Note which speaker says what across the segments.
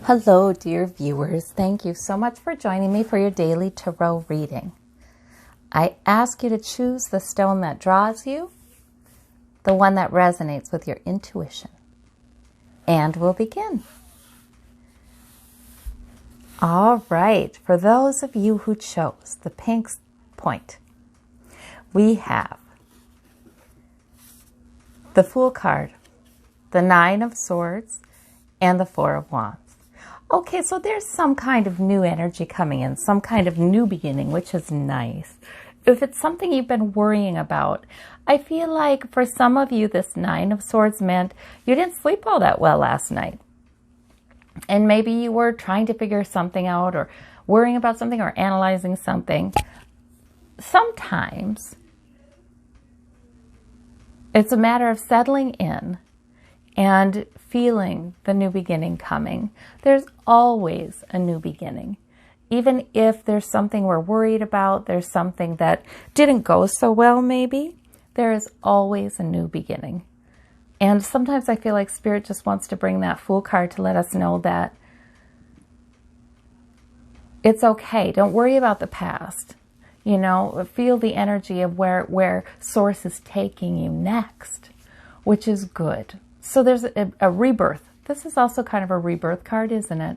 Speaker 1: Hello, dear viewers. Thank you so much for joining me for your daily tarot reading. I ask you to choose the stone that draws you, the one that resonates with your intuition. And we'll begin. All right, for those of you who chose the pink point, we have the Fool card, the Nine of Swords, and the Four of Wands. Okay, so there's some kind of new energy coming in, some kind of new beginning, which is nice. If it's something you've been worrying about, I feel like for some of you, this Nine of Swords meant you didn't sleep all that well last night. And maybe you were trying to figure something out or worrying about something or analyzing something. Sometimes it's a matter of settling in and feeling the new beginning coming. There's always a new beginning. Even if there's something we're worried about, there's something that didn't go so well maybe, there is always a new beginning. And sometimes I feel like Spirit just wants to bring that Fool card to let us know that it's okay. Don't worry about the past. You know, feel the energy of where Source is taking you next, which is good. So there's a rebirth. This is also kind of a rebirth card, isn't it?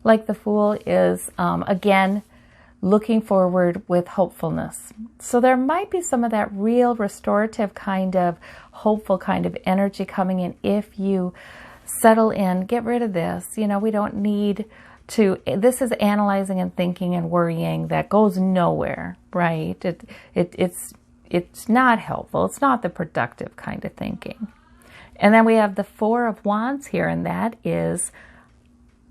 Speaker 1: Like the Fool is, again, looking forward with hopefulness. So there might be some of that real restorative kind of hopeful kind of energy coming in if you settle in, get rid of this. You know, we don't need to, this is analyzing and thinking and worrying that goes nowhere, right? It's not helpful. It's not the productive kind of thinking. And then we have the Four of Wands here, and that is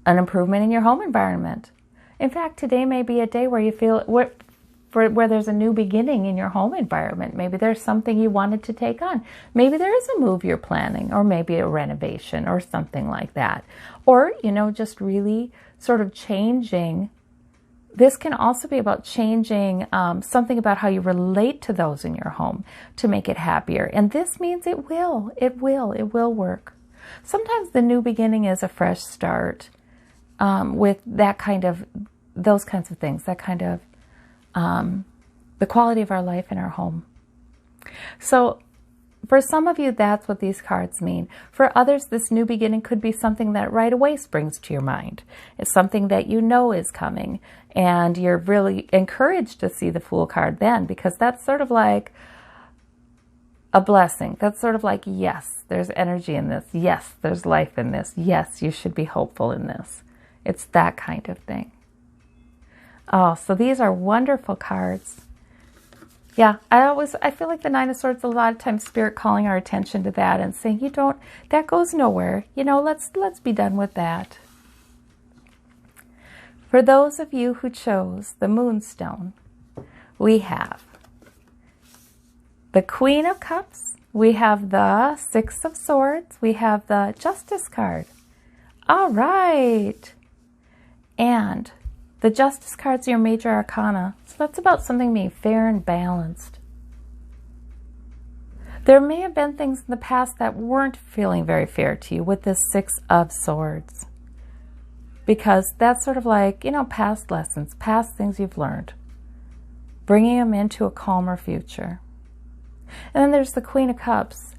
Speaker 1: an improvement in your home environment. In fact, today may be a day where you feel where there's a new beginning in your home environment. Maybe there's something you wanted to take on. Maybe there is a move you're planning, or maybe a renovation or something like that. Or, you know, just really sort of changing. This can also be about changing something about how you relate to those in your home to make it happier. And this means it will work. Sometimes the new beginning is a fresh start with that kind of, those kinds of things, that kind of the quality of our life in our home. So for some of you, that's what these cards mean. For others, this new beginning could be something that right away springs to your mind. It's something that you know is coming, and you're really encouraged to see the Fool card then, because that's sort of like a blessing. That's sort of like, yes, there's energy in this. Yes, there's life in this. Yes, you should be hopeful in this. It's that kind of thing. Oh, so these are wonderful cards. Yeah, I feel like the Nine of Swords, a lot of times Spirit calling our attention to that and saying, that goes nowhere. You know, let's be done with that. For those of you who chose the moonstone, we have the Queen of Cups, we have the Six of Swords, we have the Justice card. All right. And the Justice card's your major arcana. So that's about something being fair and balanced. There may have been things in the past that weren't feeling very fair to you with this Six of Swords. Because that's sort of like, you know, past lessons, past things you've learned. Bringing them into a calmer future. And then there's the Queen of Cups,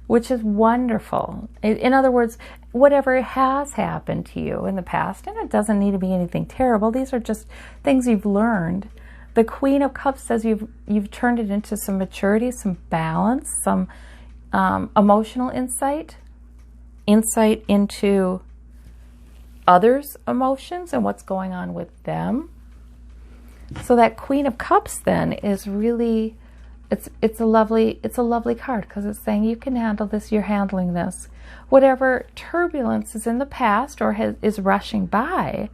Speaker 1: which is wonderful. In other words, whatever has happened to you in the past, and it doesn't need to be anything terrible, these are just things you've learned. The Queen of Cups says you've turned it into some maturity, some balance, some emotional insight into others' emotions and what's going on with them. So that Queen of Cups then is really, it's a lovely card, because it's saying you can handle this, you're handling this. Whatever turbulence is in the past or is rushing by,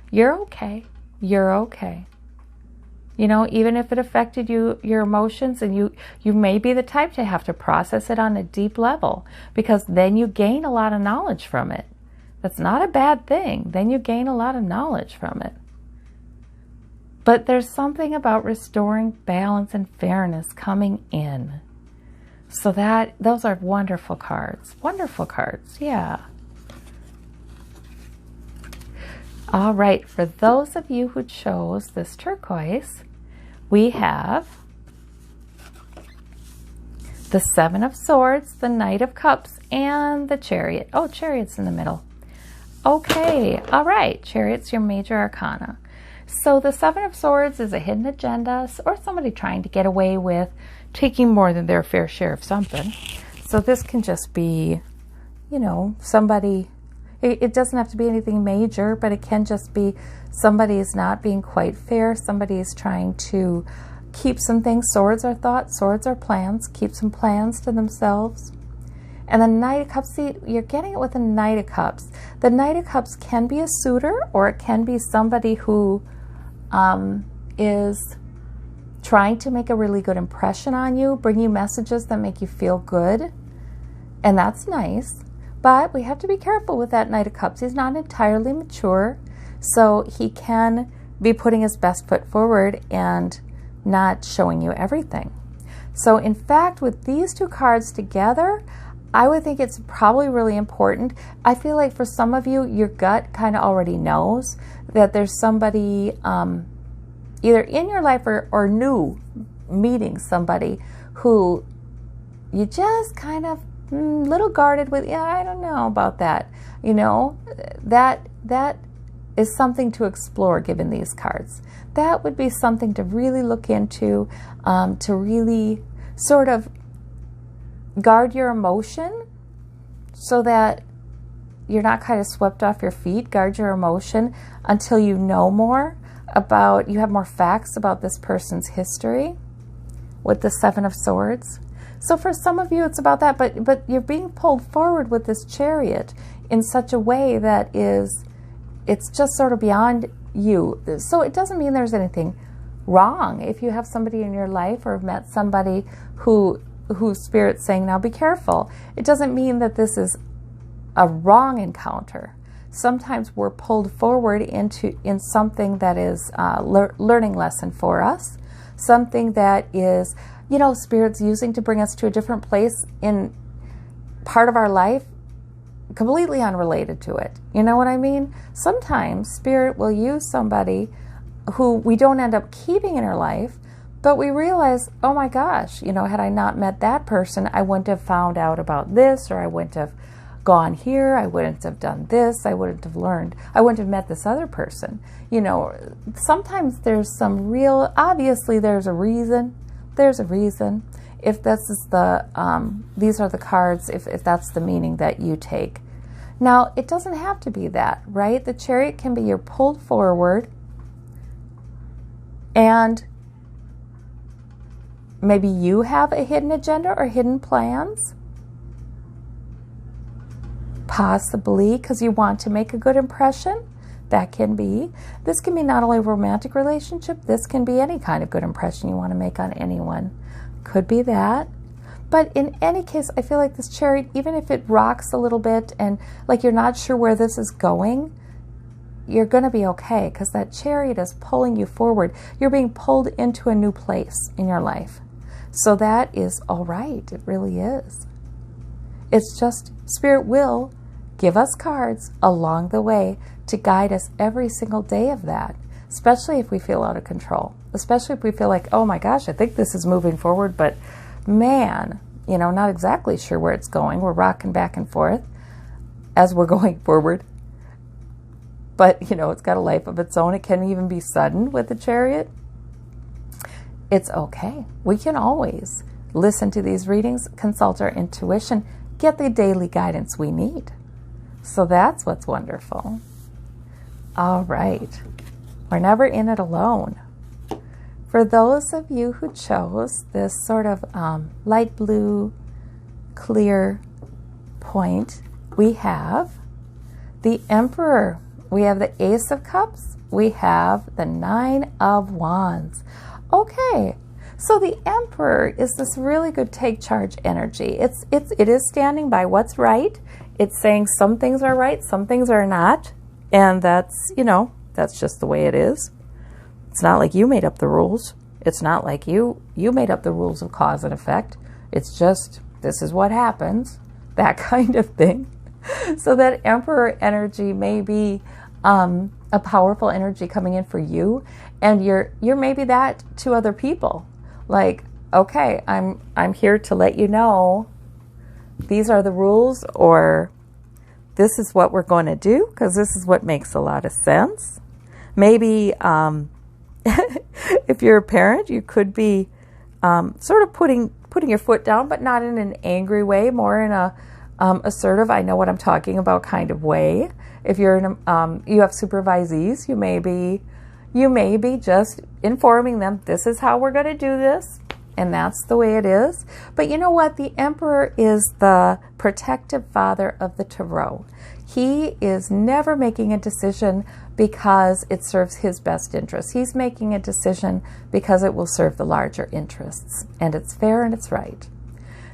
Speaker 1: you're okay. You're okay. You know, even if it affected your emotions, and you may be the type to have to process it on a deep level, because then you gain a lot of knowledge from it. That's not a bad thing. Then you gain a lot of knowledge from it. But there's something about restoring balance and fairness coming in. So those are wonderful cards. Wonderful cards, yeah. All right, for those of you who chose this turquoise, we have the Seven of Swords, the Knight of Cups, and the Chariot. Oh, Chariot's in the middle. Okay, all right, Chariot's your major arcana. So the Seven of Swords is a hidden agenda or somebody trying to get away with taking more than their fair share of something. So this can just be, you know, somebody, it doesn't have to be anything major, but it can just be somebody is not being quite fair. Somebody is trying to keep some things. Swords are thoughts, swords are plans, keep some plans to themselves. And the Knight of Cups, see, you're getting it with the Knight of Cups. The Knight of Cups can be a suitor, or it can be somebody who is trying to make a really good impression on you, bring you messages that make you feel good. And that's nice. But we have to be careful with that Knight of Cups. He's not entirely mature, so he can be putting his best foot forward and not showing you everything. So in fact, with these two cards together, I would think it's probably really important. I feel like for some of you, your gut kind of already knows that there's somebody either in your life or new, meeting somebody who you just kind of little guarded with. Yeah, I don't know about that. You know, that is something to explore given these cards. That would be something to really look into, to really sort of guard your emotion so that you're not kind of swept off your feet. Guard your emotion until you know more about, you have more facts about this person's history with the Seven of Swords. So for some of you, it's about that, but you're being pulled forward with this Chariot in such a way that it's just sort of beyond you. So it doesn't mean there's anything wrong if you have somebody in your life or have met somebody whose Spirit's saying, now be careful. It doesn't mean that this is a wrong encounter. Sometimes we're pulled forward in something that is a learning lesson for us, something that is, you know, Spirit's using to bring us to a different place in part of our life, completely unrelated to it. You know what I mean? Sometimes Spirit will use somebody who we don't end up keeping in our life, but we realize, oh my gosh, you know, had I not met that person, I wouldn't have found out about this, or I wouldn't have gone here, I wouldn't have done this, I wouldn't have learned, I wouldn't have met this other person. You know, sometimes there's some real, obviously there's a reason. There's a reason. If this is the, these are the cards, if that's the meaning that you take. Now, it doesn't have to be that, right? The Chariot can be you're pulled forward and maybe you have a hidden agenda or hidden plans. Possibly because you want to make a good impression. That can be. This can be not only a romantic relationship, this can be any kind of good impression you want to make on anyone. Could be that. But in any case, I feel like this Chariot, even if it rocks a little bit and like you're not sure where this is going, you're going to be okay because that Chariot is pulling you forward. You're being pulled into a new place in your life. So that is all right. It really is. It's just Spirit will give us cards along the way to guide us every single day of that, especially if we feel out of control, especially if we feel like, oh my gosh, I think this is moving forward, but man, you know, not exactly sure where it's going. We're rocking back and forth as we're going forward. But, you know, it's got a life of its own. It can even be sudden with the Chariot. It's okay. We can always listen to these readings, consult our intuition, get the daily guidance we need. So that's what's wonderful. All right. We're never in it alone. For those of you who chose this sort of light blue, clear point, we have the Emperor. We have the Ace of Cups. We have the Nine of Wands. Okay. So the Emperor is this really good take charge energy. It is standing by what's right. It's saying some things are right, some things are not. And that's, you know, that's just the way it is. It's not like you made up the rules. It's not like you made up the rules of cause and effect. It's just, this is what happens, that kind of thing. So that Emperor energy may be a powerful energy coming in for you, and you're maybe that to other people. Like, okay, I'm here to let you know these are the rules, or this is what we're going to do because this is what makes a lot of sense. Maybe if you're a parent, you could be sort of putting your foot down, but not in an angry way, more in a assertive, I know what I'm talking about kind of way. If you're in you have supervisees, you may be just informing them, this is how we're going to do this, and that's the way it is. But you know what? The Emperor is the protective father of the Tarot. He is never making a decision because it serves his best interests. He's making a decision because it will serve the larger interests, and it's fair and it's right.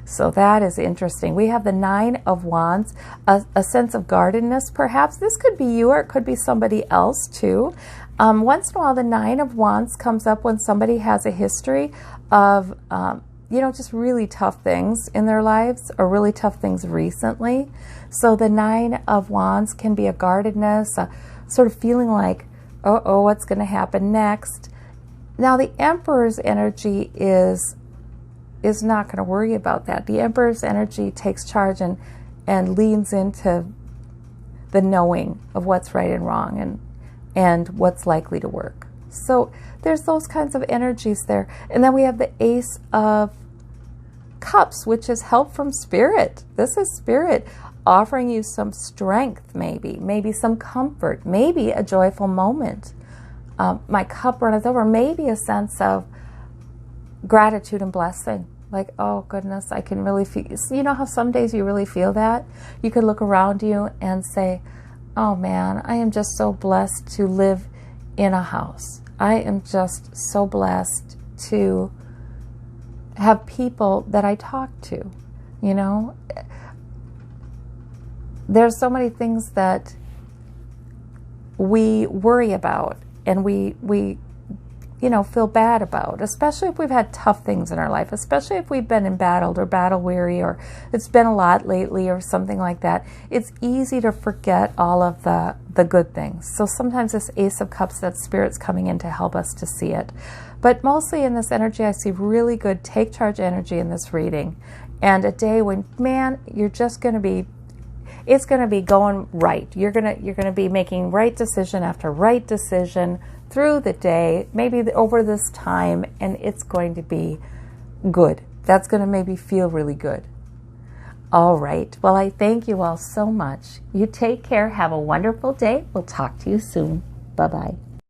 Speaker 1: So that is interesting. We have the Nine of Wands, a sense of guardedness perhaps. This could be you, or it could be somebody else too. Once in a while, the Nine of Wands comes up when somebody has a history of, just really tough things in their lives, or really tough things recently. So the Nine of Wands can be a guardedness, a sort of feeling like, oh, what's going to happen next? Now, the Emperor's energy is not going to worry about that. The Emperor's energy takes charge and leans into the knowing of what's right and wrong and what's likely to work. So there's those kinds of energies there. And then we have the Ace of Cups, which is help from Spirit. This is Spirit offering you some strength, maybe some comfort, maybe a joyful moment. My cup runneth over, maybe a sense of gratitude and blessing. Like, oh goodness, I can really feel, you know how some days you really feel that? You could look around you and say, oh man, I am just so blessed to live in a house. I am just so blessed to have people that I talk to, There's so many things that we worry about and we feel bad about, especially if we've had tough things in our life, especially if we've been embattled or battle weary, or it's been a lot lately or something like that. It's easy to forget all of the good things. So sometimes this Ace of Cups, that Spirit's coming in to help us to see it. But mostly in this energy, I see really good take charge energy in this reading, and a day when, man, you're just going to be, it's going to be going right. You're going to be making right decision after right decision through the day, maybe over this time, and it's going to be good. That's going to maybe feel really good. All right. Well, I thank you all so much. You take care. Have a wonderful day. We'll talk to you soon. Bye-bye.